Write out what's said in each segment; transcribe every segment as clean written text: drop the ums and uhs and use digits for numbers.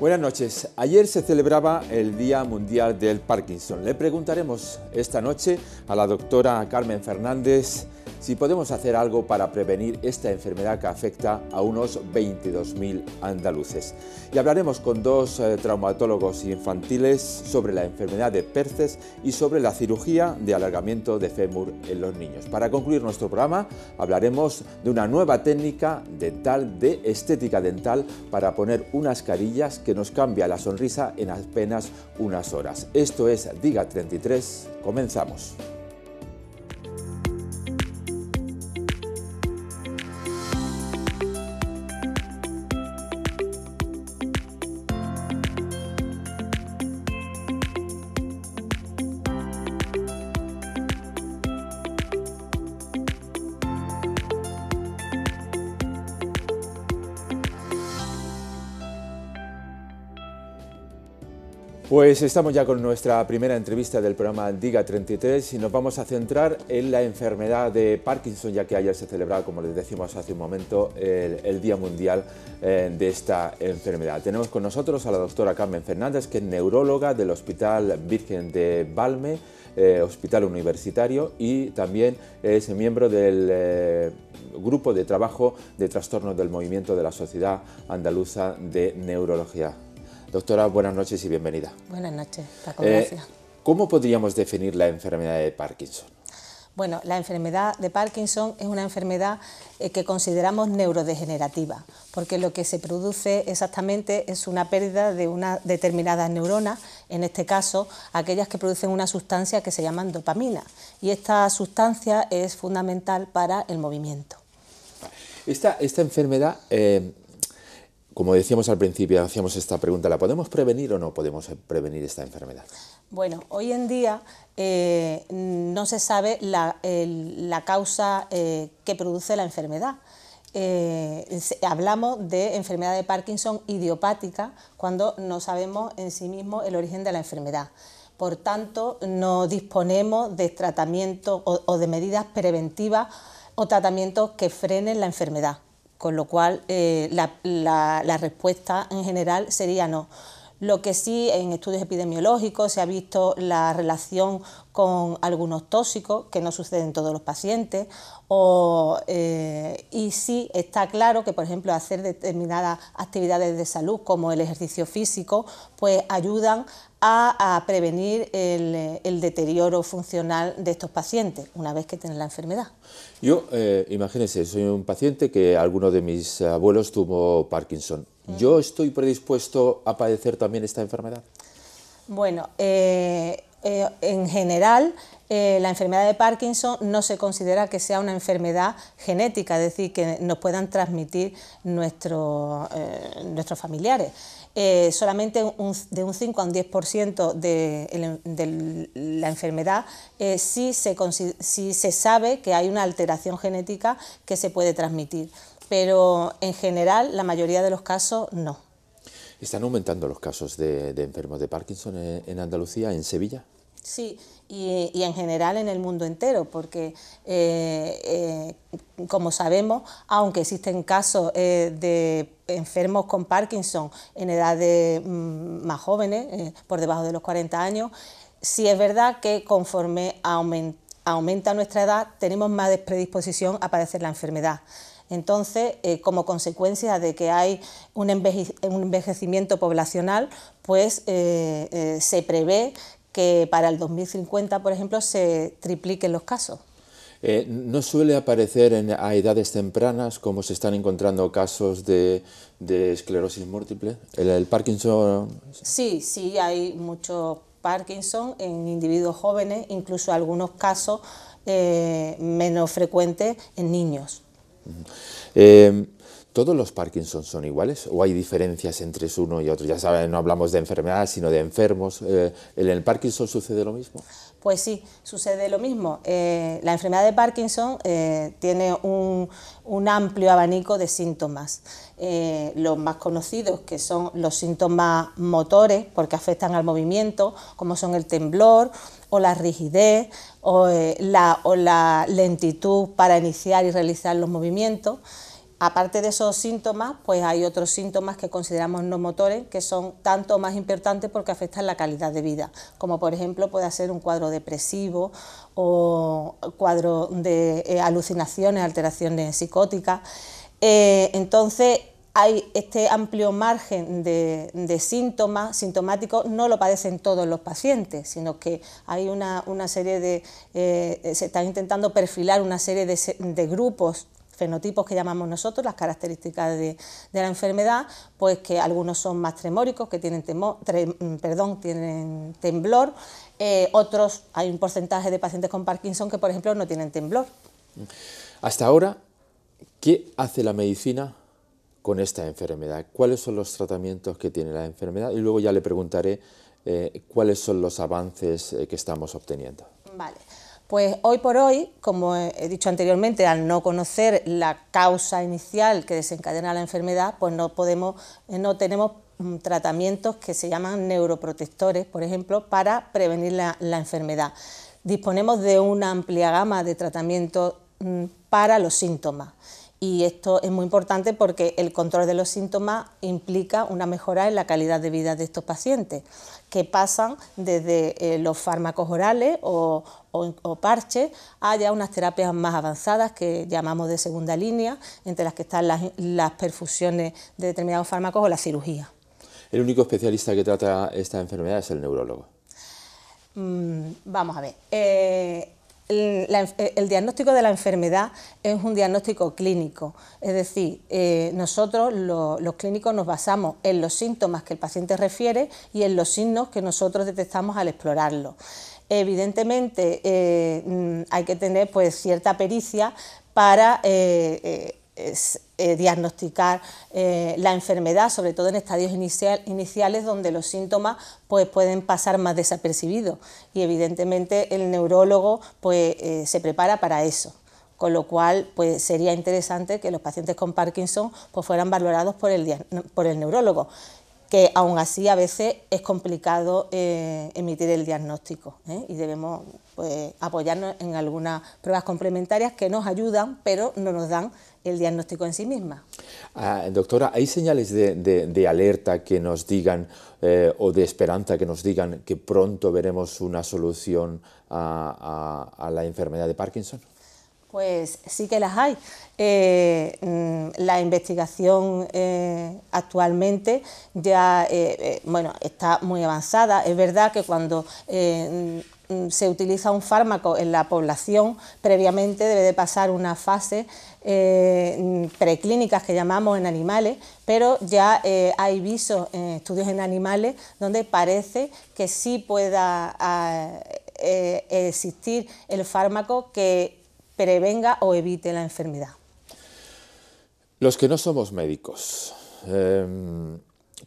Buenas noches. Ayer se celebraba el Día Mundial del Parkinson. Le preguntaremos esta noche a la doctora Carmen Fernández si podemos hacer algo para prevenir esta enfermedad que afecta a unos 22.000 andaluces. Y hablaremos con dos traumatólogos infantiles sobre la enfermedad de Perces y sobre la cirugía de alargamiento de fémur en los niños. Para concluir nuestro programa hablaremos de una nueva técnica dental, de estética dental, para poner unas carillas que nos cambia la sonrisa en apenas unas horas. Esto es Diga 33, comenzamos. Pues estamos ya con nuestra primera entrevista del programa Diga 33 y nos vamos a centrar en la enfermedad de Parkinson, ya que ayer se celebraba, como les decimos hace un momento, el Día Mundial de esta enfermedad. Tenemos con nosotros a la doctora Carmen Fernández, que es neuróloga del Hospital Virgen de Valme, hospital universitario, y también es miembro del grupo de trabajo de trastornos del movimiento de la Sociedad Andaluza de Neurología. Doctora, buenas noches y bienvenida. Buenas noches, Paco, gracias. ¿Cómo podríamos definir la enfermedad de Parkinson? Bueno, la enfermedad de Parkinson es una enfermedad que consideramos neurodegenerativa, porque lo que se produce exactamente es una pérdida de unas determinadas neuronas, en este caso aquellas que producen una sustancia que se llama dopamina, y esta sustancia es fundamental para el movimiento. Esta enfermedad, como decíamos al principio, hacíamos esta pregunta, ¿la podemos prevenir o no podemos prevenir esta enfermedad? Bueno, hoy en día no se sabe la causa que produce la enfermedad. Hablamos de enfermedad de Parkinson idiopática cuando no sabemos en sí mismo el origen de la enfermedad. Por tanto, no disponemos de tratamiento o de medidas preventivas o tratamientos que frenen la enfermedad. Con lo cual la respuesta en general sería no. Lo que sí, en estudios epidemiológicos se ha visto la relación con algunos tóxicos, que no sucede en todos los pacientes, y sí está claro que, por ejemplo, hacer determinadas actividades de salud, como el ejercicio físico, pues ayudan a prevenir el deterioro funcional de estos pacientes una vez que tienen la enfermedad. Yo, imagínense, soy un paciente que alguno de mis abuelos tuvo Parkinson. ¿Yo estoy predispuesto a padecer también esta enfermedad? Bueno, en general, la enfermedad de Parkinson no se considera que sea una enfermedad genética, es decir, que nos puedan transmitir nuestros familiares. Solamente de un 5 a un 10% de la enfermedad sí se sabe que hay una alteración genética que se puede transmitir, pero en general la mayoría de los casos no. ¿Están aumentando los casos de enfermos de Parkinson en Andalucía, en Sevilla? Sí, y en general en el mundo entero, porque como sabemos, aunque existen casos de enfermos con Parkinson en edades más jóvenes, por debajo de los 40 años, sí es verdad que conforme aumenta nuestra edad tenemos más predisposición a padecer la enfermedad. Entonces, como consecuencia de que hay un envejecimiento poblacional, pues se prevé que para el 2050, por ejemplo, se tripliquen los casos. ¿No suele aparecer a edades tempranas, como se están encontrando casos de esclerosis múltiple? ¿El Parkinson? Sí, hay muchos Parkinson en individuos jóvenes, incluso algunos casos menos frecuentes en niños. ¿Todos los Parkinson son iguales o hay diferencias entre uno y otro? Ya saben, no hablamos de enfermedades, sino de enfermos. ¿En el Parkinson sucede lo mismo? Pues sí, sucede lo mismo. La enfermedad de Parkinson tiene un amplio abanico de síntomas. Los más conocidos, que son los síntomas motores, porque afectan al movimiento, como son el temblor o la rigidez o la lentitud para iniciar y realizar los movimientos. Aparte de esos síntomas, pues hay otros síntomas que consideramos no motores, que son tanto más importantes porque afectan la calidad de vida, como por ejemplo puede ser un cuadro depresivo o cuadro de alucinaciones, alteraciones psicóticas. Entonces, hay este amplio margen de síntomas sintomáticos, no lo padecen todos los pacientes, sino que hay una serie de, se están intentando perfilar una serie de grupos, fenotipos que llamamos nosotros, las características de la enfermedad, pues que algunos son más tremóricos, que tienen, tienen temblor, otros, hay un porcentaje de pacientes con Parkinson que, por ejemplo, no tienen temblor. Hasta ahora, ¿qué hace la medicina con esta enfermedad? ¿Cuáles son los tratamientos que tiene la enfermedad? Y luego ya le preguntaré cuáles son los avances que estamos obteniendo. Vale. Pues hoy por hoy, como he dicho anteriormente, al no conocer la causa inicial que desencadena la enfermedad, pues no tenemos tratamientos que se llaman neuroprotectores, por ejemplo, para prevenir la enfermedad. Disponemos de una amplia gama de tratamientos para los síntomas. Y esto es muy importante porque el control de los síntomas implica una mejora en la calidad de vida de estos pacientes, que pasan desde los fármacos orales o parches a ya unas terapias más avanzadas que llamamos de segunda línea, entre las que están las perfusiones de determinados fármacos o la cirugía. ¿El único especialista que trata esta enfermedad es el neurólogo? Vamos a ver. El diagnóstico de la enfermedad es un diagnóstico clínico, es decir, nosotros los clínicos nos basamos en los síntomas que el paciente refiere y en los signos que nosotros detectamos al explorarlo. Evidentemente hay que tener pues cierta pericia para diagnosticar la enfermedad, sobre todo en estadios iniciales donde los síntomas pues, pueden pasar más desapercibidos y evidentemente el neurólogo pues, se prepara para eso, con lo cual pues, sería interesante que los pacientes con Parkinson pues, fueran valorados por el neurólogo, que aún así a veces es complicado emitir el diagnóstico y debemos pues, apoyarnos en algunas pruebas complementarias que nos ayudan pero no nos dan el diagnóstico en sí misma. Doctora, ¿hay señales de alerta que nos digan o de esperanza que nos digan que pronto veremos una solución a la enfermedad de Parkinson? Pues sí que las hay. La investigación actualmente ya bueno, está muy avanzada. Es verdad que cuando se utiliza un fármaco en la población, previamente debe de pasar una fase preclínicas que llamamos en animales, pero ya hay visos en estudios en animales donde parece que sí pueda existir el fármaco que prevenga o evite la enfermedad. Los que no somos médicos,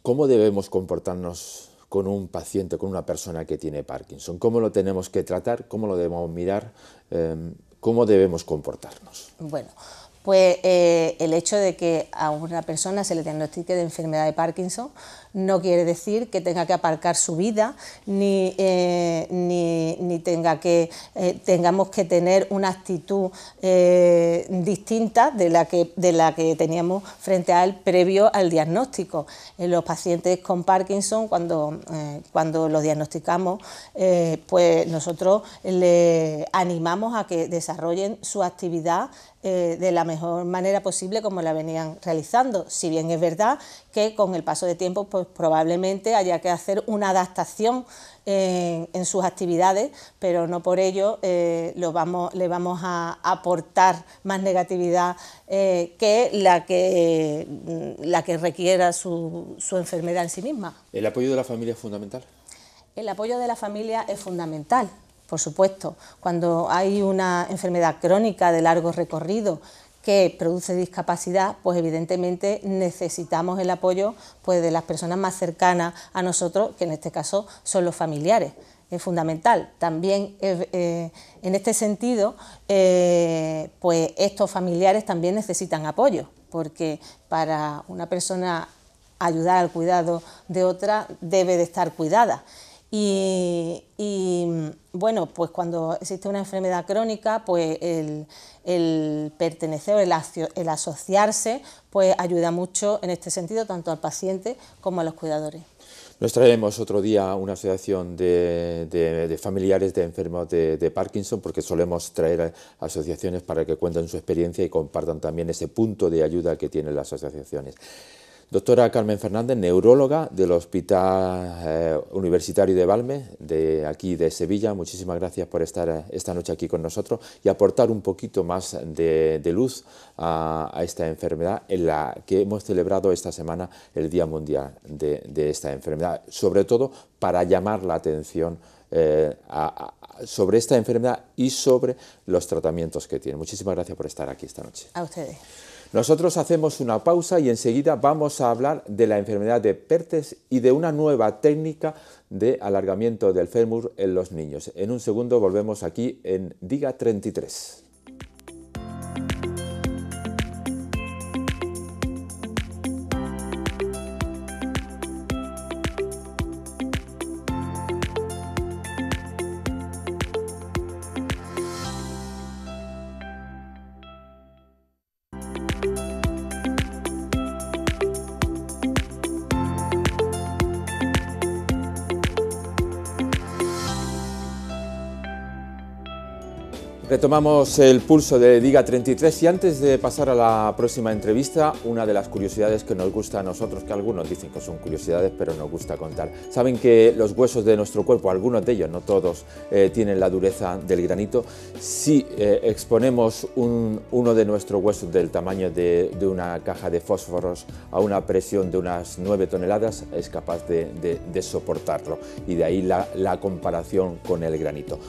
¿cómo debemos comportarnos con un paciente, con una persona que tiene Parkinson? ¿Cómo lo tenemos que tratar? ¿Cómo lo debemos mirar? ¿Cómo debemos comportarnos? Bueno, pues el hecho de que a una persona se le diagnostique de enfermedad de Parkinson no quiere decir que tenga que aparcar su vida ni tengamos que tener una actitud distinta de la que teníamos frente a él previo al diagnóstico. Los pacientes con Parkinson, cuando los diagnosticamos, pues nosotros les animamos a que desarrollen su actividad de la mejor manera posible como la venían realizando, si bien es verdad que con el paso de tiempo pues probablemente haya que hacer una adaptación en sus actividades, pero no por ello le vamos a aportar más negatividad que la que requiera su enfermedad en sí misma. ¿El apoyo de la familia es fundamental? El apoyo de la familia es fundamental. Por supuesto, cuando hay una enfermedad crónica de largo recorrido que produce discapacidad, pues evidentemente necesitamos el apoyo pues, de las personas más cercanas a nosotros, que en este caso son los familiares. Es fundamental. También en este sentido, pues estos familiares también necesitan apoyo, porque para una persona ayudar al cuidado de otra debe de estar cuidada. Bueno, pues cuando existe una enfermedad crónica, pues el pertenecer o el asociarse, pues ayuda mucho en este sentido, tanto al paciente como a los cuidadores. Nos traemos otro día una asociación de familiares de enfermos de Parkinson, porque solemos traer asociaciones para que cuenten su experiencia y compartan también ese punto de ayuda que tienen las asociaciones. Doctora Carmen Fernández, neuróloga del Hospital Universitario de Valme, de aquí de Sevilla, muchísimas gracias por estar esta noche aquí con nosotros y aportar un poquito más de luz a esta enfermedad en la que hemos celebrado esta semana el Día Mundial de esta enfermedad, sobre todo para llamar la atención sobre esta enfermedad y sobre los tratamientos que tiene. Muchísimas gracias por estar aquí esta noche. A ustedes. Nosotros hacemos una pausa y enseguida vamos a hablar de la enfermedad de Perthes y de una nueva técnica de alargamiento del fémur en los niños. En un segundo volvemos aquí en Diga 33. Retomamos el pulso de Diga 33 y antes de pasar a la próxima entrevista, una de las curiosidades que nos gusta a nosotros, que algunos dicen que son curiosidades, pero nos gusta contar. Saben que los huesos de nuestro cuerpo, algunos de ellos, no todos, tienen la dureza del granito. Si exponemos uno de nuestros huesos del tamaño de una caja de fósforos a una presión de unas 9 toneladas, es capaz de soportarlo, y de ahí la comparación con el granito.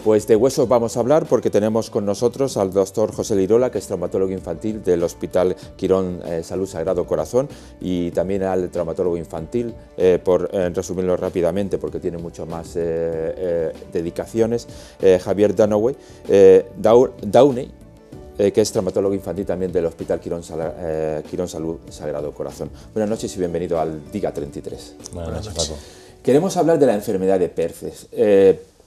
Pues de huesos vamos a hablar porque tenemos con nosotros al doctor José Lirola, que es traumatólogo infantil del Hospital Quirón Salud Sagrado Corazón, y también al traumatólogo infantil, por resumirlo rápidamente porque tiene mucho más dedicaciones, Javier Downey, que es traumatólogo infantil también del Hospital Quirón Salud Sagrado Corazón. Buenas noches y bienvenido al Diga 33. Buenas noches, Paco. Queremos hablar de la enfermedad de Perthes.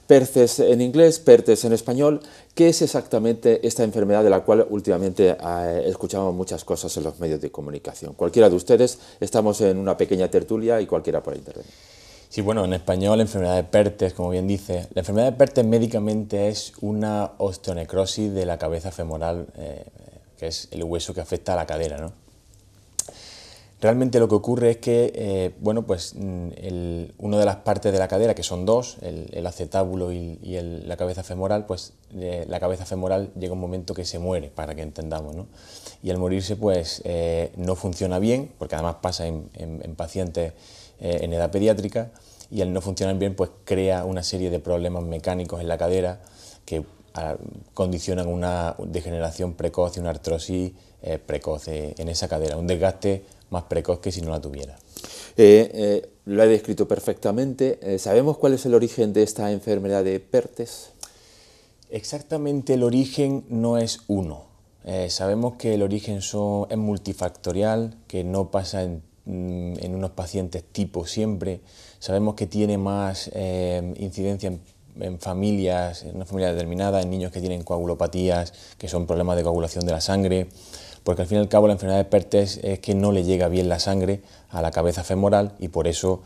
Perthes en inglés, Perthes en español. ¿Qué es exactamente esta enfermedad de la cual últimamente escuchamos muchas cosas en los medios de comunicación? Cualquiera de ustedes, estamos en una pequeña tertulia y cualquiera puede intervenir. Sí, bueno, en español la enfermedad de Perthes, como bien dice, la enfermedad de Perthes médicamente es una osteonecrosis de la cabeza femoral, que es el hueso que afecta a la cadera, ¿no? Realmente lo que ocurre es que, bueno, pues una de las partes de la cadera, que son dos, el acetábulo y la cabeza femoral, pues la cabeza femoral llega un momento que se muere, para que entendamos, ¿no? Y al morirse, pues no funciona bien, porque además pasa en pacientes en edad pediátrica, y al no funcionar bien, pues crea una serie de problemas mecánicos en la cadera que condicionan una degeneración precoz y una artrosis precoz en esa cadera, un desgaste más precoz que si no la tuviera. Lo he descrito perfectamente. ¿Sabemos cuál es el origen de esta enfermedad de Perthes? Exactamente, el origen no es uno. Sabemos que el origen es multifactorial, que no pasa en unos pacientes tipo siempre. Sabemos que tiene más incidencia en familias, en una familia determinada, en niños que tienen coagulopatías, que son problemas de coagulación de la sangre, porque al fin y al cabo la enfermedad de Perthes es que no le llega bien la sangre a la cabeza femoral y por eso,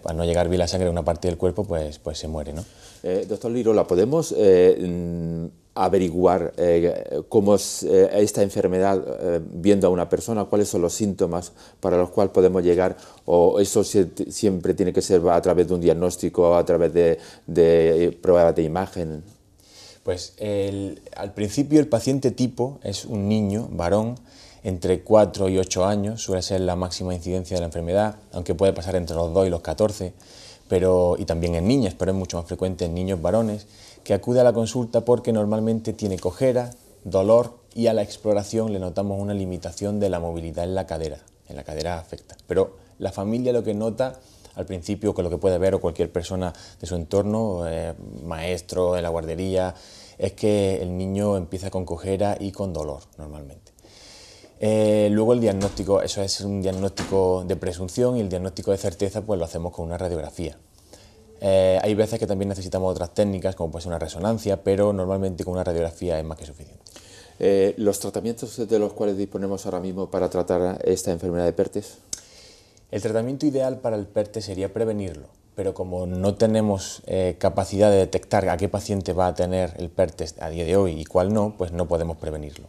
al no llegar bien la sangre a una parte del cuerpo, pues se muere, ¿no? Doctor Lirola, ¿podemos averiguar cómo es esta enfermedad viendo a una persona? ¿Cuáles son los síntomas para los cuales podemos llegar? ¿O eso siempre tiene que ser a través de un diagnóstico, a través de pruebas de imagen? Pues al principio el paciente tipo es un niño, varón, entre 4 y 8 años, suele ser la máxima incidencia de la enfermedad, aunque puede pasar entre los 2 y los 14, y también en niñas, pero es mucho más frecuente en niños varones, que acude a la consulta porque normalmente tiene cojera, dolor y a la exploración le notamos una limitación de la movilidad en la cadera afecta. Pero la familia lo que nota al principio, con lo que puede ver o cualquier persona de su entorno, maestro de la guardería, es que el niño empieza con cojera y con dolor normalmente. Luego el diagnóstico, eso es un diagnóstico de presunción, y el diagnóstico de certeza pues lo hacemos con una radiografía. Hay veces que también necesitamos otras técnicas, como puede ser una resonancia, pero normalmente con una radiografía es más que suficiente. ¿Los tratamientos de los cuales disponemos ahora mismo para tratar esta enfermedad de Perthes? El tratamiento ideal para el Perthes sería prevenirlo, pero como no tenemos capacidad de detectar a qué paciente va a tener el Perthes a día de hoy y cuál no, pues no podemos prevenirlo.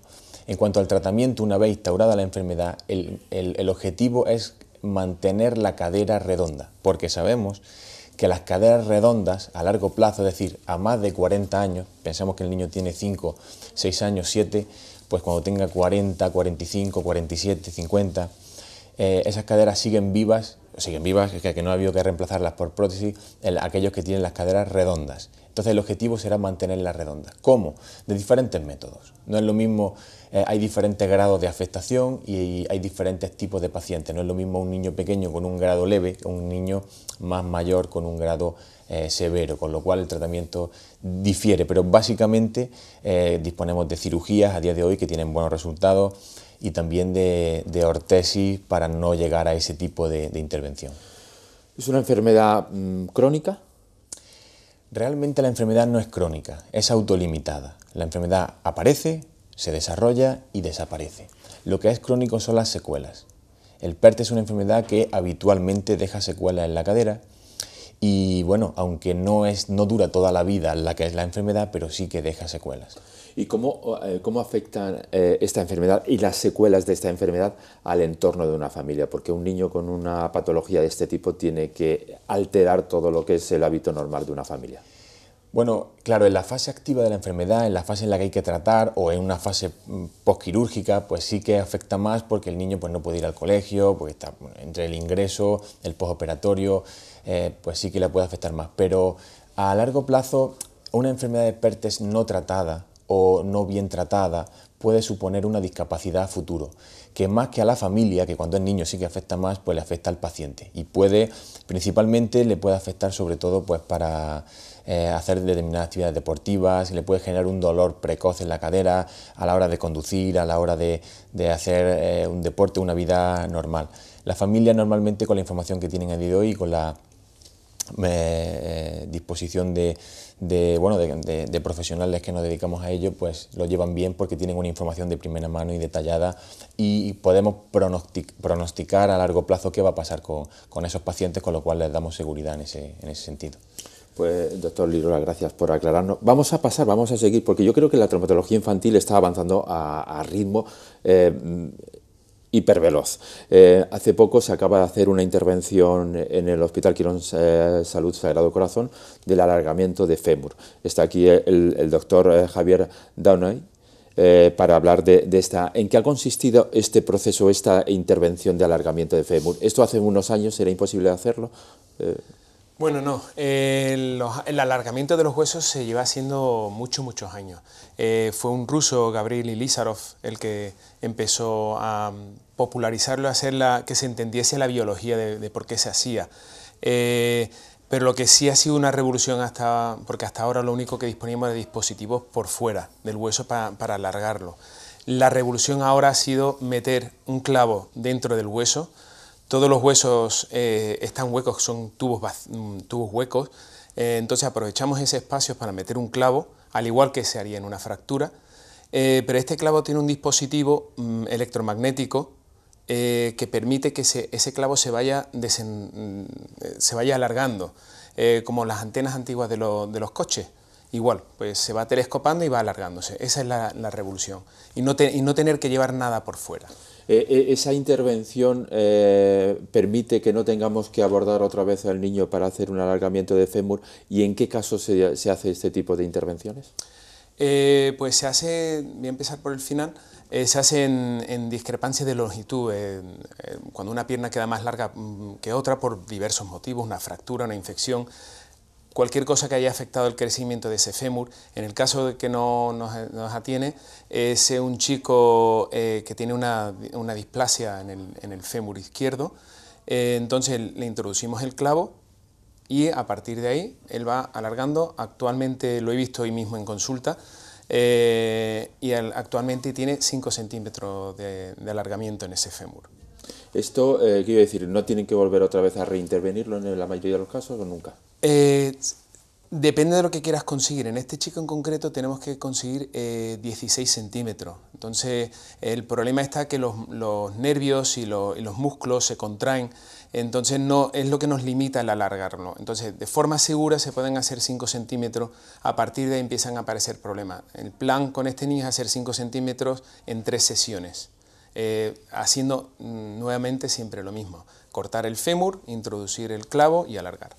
En cuanto al tratamiento, una vez instaurada la enfermedad, el objetivo es mantener la cadera redonda, porque sabemos que las caderas redondas a largo plazo, es decir, a más de 40 años, pensamos que el niño tiene 5, 6 años, 7, pues cuando tenga 40, 45, 47, 50, esas caderas siguen vivas, es que no ha habido que reemplazarlas por prótesis, aquellos que tienen las caderas redondas. Entonces el objetivo será mantenerlas redondas. ¿Cómo? De diferentes métodos. No es lo mismo, hay diferentes grados de afectación y hay diferentes tipos de pacientes. No es lo mismo un niño pequeño con un grado leve que un niño más mayor con un grado severo, con lo cual el tratamiento difiere, pero básicamente disponemos de cirugías a día de hoy que tienen buenos resultados y también de ortesis para no llegar a ese tipo de intervención. ¿Es una enfermedad crónica? Realmente la enfermedad no es crónica, es autolimitada. La enfermedad aparece, se desarrolla y desaparece. Lo que es crónico son las secuelas. El Perthes es una enfermedad que habitualmente deja secuelas en la cadera y bueno, aunque no dura toda la vida la que es la enfermedad, pero sí que deja secuelas. ¿Y cómo afectan esta enfermedad y las secuelas de esta enfermedad al entorno de una familia? Porque un niño con una patología de este tipo tiene que alterar todo lo que es el hábito normal de una familia. Bueno, claro, en la fase activa de la enfermedad, en la fase en la que hay que tratar o en una fase postquirúrgica, pues sí que afecta más porque el niño pues, no puede ir al colegio, porque está entre el ingreso, el postoperatorio, pues sí que le puede afectar más. Pero a largo plazo, una enfermedad de Perthes no tratada o no bien tratada puede suponer una discapacidad a futuro, que más que a la familia, que cuando es niño sí que afecta más, pues le afecta al paciente y principalmente le puede afectar sobre todo pues para hacer determinadas actividades deportivas, le puede generar un dolor precoz en la cadera a la hora de conducir, a la hora de hacer un deporte, una vida normal. La familia normalmente con la información que tienen a día de hoy y con la disposición de profesionales que nos dedicamos a ello, pues lo llevan bien porque tienen una información de primera mano y detallada y podemos pronosticar a largo plazo qué va a pasar con esos pacientes, con lo cual les damos seguridad en ese sentido. Pues, doctor Lirola, gracias por aclararnos. Vamos a seguir, porque yo creo que la traumatología infantil está avanzando a ritmo hiperveloz. Hace poco se acaba de hacer una intervención en el Hospital Quirón Salud Sagrado Corazón del alargamiento de fémur. Está aquí el doctor Javier Downey para hablar de esta. ¿En qué ha consistido este proceso, esta intervención de alargamiento de fémur? ¿Esto hace unos años era imposible hacerlo? Bueno, no. El alargamiento de los huesos se lleva haciendo muchos años. Fue un ruso, Gabriel Ilizarov, el que empezó a popularizarlo, a hacer que se entendiese la biología de por qué se hacía. Pero lo que sí ha sido una revolución porque hasta ahora lo único que disponíamos de dispositivos por fuera del hueso para alargarlo. La revolución ahora ha sido meter un clavo dentro del hueso. Todos los huesos están huecos, son tubos huecos, entonces aprovechamos ese espacio para meter un clavo, al igual que se haría en una fractura, pero este clavo tiene un dispositivo electromagnético que permite que ese clavo se vaya alargando, como las antenas antiguas de los coches. Igual, pues se va telescopando y va alargándose. Esa es la revolución. Y no tener que llevar nada por fuera. ¿Esa intervención permite que no tengamos que abordar otra vez al niño para hacer un alargamiento de fémur? ¿Y en qué casos se hace este tipo de intervenciones? Pues se hace, voy a empezar por el final, se hace en discrepancia de longitud, cuando una pierna queda más larga que otra por diversos motivos, una fractura, una infección, cualquier cosa que haya afectado el crecimiento de ese fémur. En el caso de que no nos atiene, es un chico que tiene una displasia en el fémur izquierdo, entonces le introducimos el clavo y a partir de ahí él va alargando. Actualmente lo he visto hoy mismo en consulta y actualmente tiene 5 centímetros de alargamiento en ese fémur. Esto, quiero decir, ¿no tienen que volver otra vez a reintervenirlo en la mayoría de los casos o nunca? Depende de lo que quieras conseguir. En este chico en concreto tenemos que conseguir 16 centímetros. Entonces el problema está que los nervios y los músculos se contraen, entonces no es lo que nos limita el alargarlo. Entonces de forma segura se pueden hacer 5 centímetros, a partir de ahí empiezan a aparecer problemas. El plan con este niño es hacer 5 centímetros en 3 sesiones, haciendo nuevamente siempre lo mismo: cortar el fémur, introducir el clavo y alargar.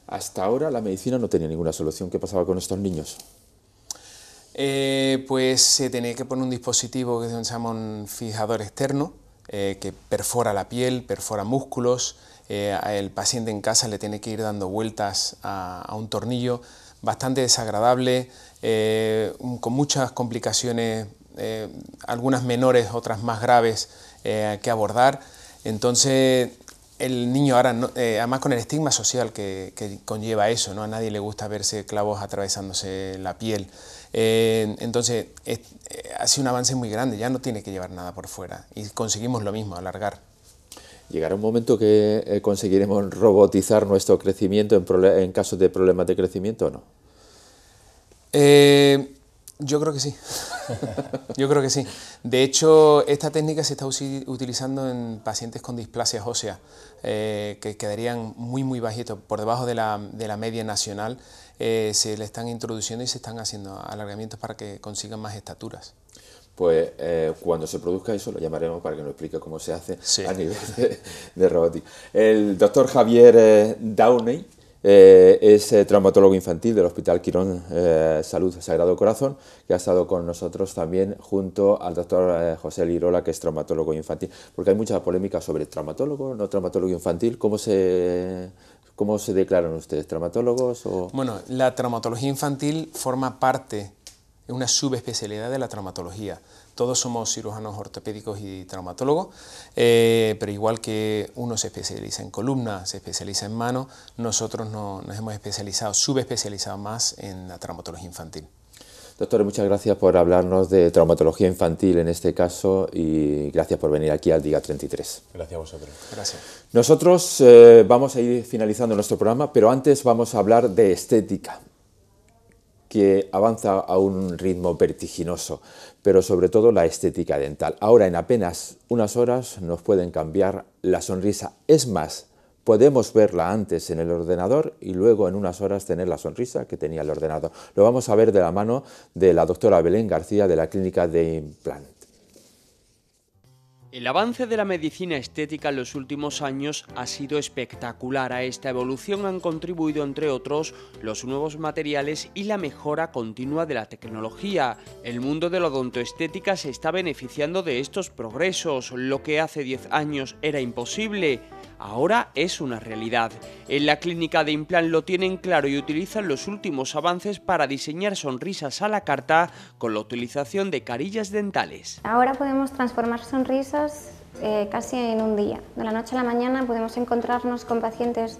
Hasta ahora la medicina no tenía ninguna solución. ¿Qué pasaba con estos niños? Pues se tenía que poner un dispositivo que se llama un fijador externo, que perfora la piel, perfora músculos. El paciente en casa le tiene que ir dando vueltas a un tornillo, bastante desagradable, con muchas complicaciones, algunas menores, otras más graves que abordar. Entonces el niño ahora, además con el estigma social que conlleva eso, ¿no? A nadie le gusta verse clavos atravesándose la piel. Entonces ha sido un avance muy grande, ya no tiene que llevar nada por fuera y conseguimos lo mismo, alargar. ¿Llegará un momento que conseguiremos robotizar nuestro crecimiento en casos de problemas de crecimiento o no? Yo creo que sí. Yo creo que sí. De hecho, esta técnica se está utilizando en pacientes con displasias óseas, que quedarían muy bajitos, por debajo de la media nacional. Se le están introduciendo y se están haciendo alargamientos para que consigan más estaturas. Pues cuando se produzca eso lo llamaremos para que nos explique cómo se hace, sí, a nivel de robótica. El doctor Javier Downey es traumatólogo infantil del Hospital Quirón Salud Sagrado Corazón, que ha estado con nosotros también junto al doctor José Lirola, que es traumatólogo infantil, porque hay mucha polémica sobre traumatólogo, no traumatólogo infantil. ¿Cómo se declaran ustedes? ¿Traumatólogos o...? Bueno, la traumatología infantil forma parte, es una subespecialidad de la traumatología. Todos somos cirujanos ortopédicos y traumatólogos, pero igual que uno se especializa en columna, se especializa en mano, nosotros nos hemos subespecializado más en la traumatología infantil. Doctor, muchas gracias por hablarnos de traumatología infantil en este caso y gracias por venir aquí al Día 33. Gracias a vosotros. Gracias. Nosotros vamos a ir finalizando nuestro programa, pero antes vamos a hablar de estética, que avanza a un ritmo vertiginoso, pero sobre todo la estética dental. Ahora, en apenas unas horas, nos pueden cambiar la sonrisa. Es más, podemos verla antes en el ordenador y luego en unas horas tener la sonrisa que tenía el ordenador. Lo vamos a ver de la mano de la doctora Belén García de la Clínica de Implant. El avance de la medicina estética en los últimos años ha sido espectacular. A esta evolución han contribuido, entre otros, los nuevos materiales y la mejora continua de la tecnología. El mundo de la odontoestética se está beneficiando de estos progresos. Lo que hace 10 años era imposible, ahora es una realidad. En la Clínica de Implant lo tienen claro y utilizan los últimos avances para diseñar sonrisas a la carta con la utilización de carillas dentales. Ahora podemos transformar sonrisas casi en un día. De la noche a la mañana podemos encontrarnos con pacientes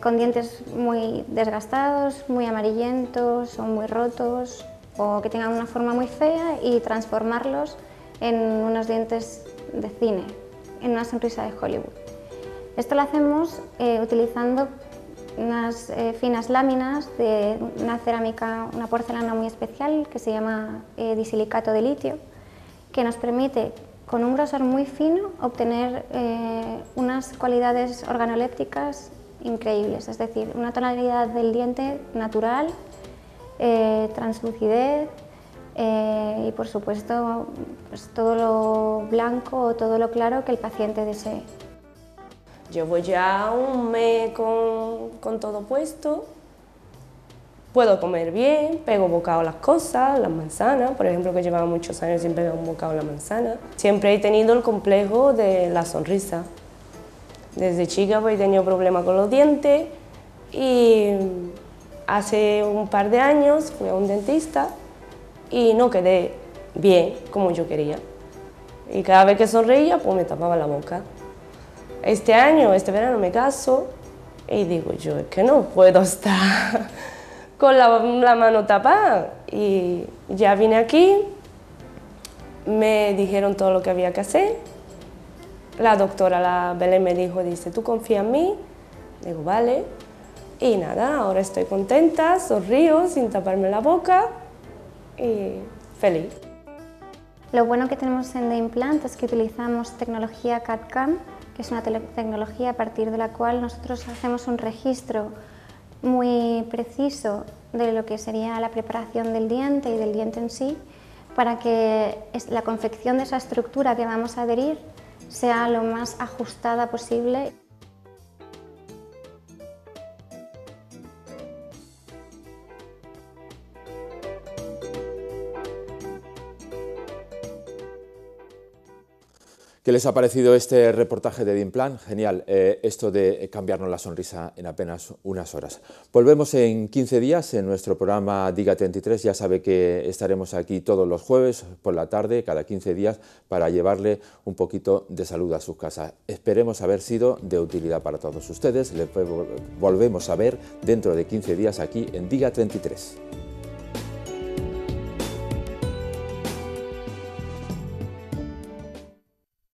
con dientes muy desgastados, muy amarillentos o muy rotos, o que tengan una forma muy fea, y transformarlos en unos dientes de cine, en una sonrisa de Hollywood. Esto lo hacemos utilizando unas finas láminas de una cerámica, una porcelana muy especial que se llama disilicato de litio, que nos permite, con un grosor muy fino, obtener unas cualidades organolépticas increíbles, es decir, una tonalidad del diente natural, translucidez y, por supuesto, pues todo lo blanco o todo lo claro que el paciente desee. Llevo ya un mes con todo puesto. Puedo comer bien, pego bocado a las cosas, las manzanas, por ejemplo, que llevaba muchos años sin pegar un bocado a la manzana. Siempre he tenido el complejo de la sonrisa. Desde chica pues, he tenido problemas con los dientes y hace un par de años fui a un dentista y no quedé bien como yo quería. Y cada vez que sonreía pues me tapaba la boca. Este verano me caso y digo yo, es que no puedo estar con la mano tapada, y ya vine aquí, me dijeron todo lo que había que hacer la doctora, la Belén, me dijo, dice, ¿tú confías en mí? Digo, vale. Y nada, ahora estoy contenta, sonrío sin taparme la boca y feliz. Lo bueno que tenemos en The Implant es que utilizamos tecnología CAD/CAM, que es una tecnología a partir de la cual nosotros hacemos un registro muy preciso de lo que sería la preparación del diente y del diente en sí, para que la confección de esa estructura que vamos a adherir sea lo más ajustada posible. ¿Qué les ha parecido este reportaje de The Implant? Genial, esto de cambiarnos la sonrisa en apenas unas horas. Volvemos en 15 días en nuestro programa Diga 33. Ya sabe que estaremos aquí todos los jueves por la tarde, cada 15 días, para llevarle un poquito de salud a sus casas. Esperemos haber sido de utilidad para todos ustedes. Les volvemos a ver dentro de 15 días aquí en Diga 33.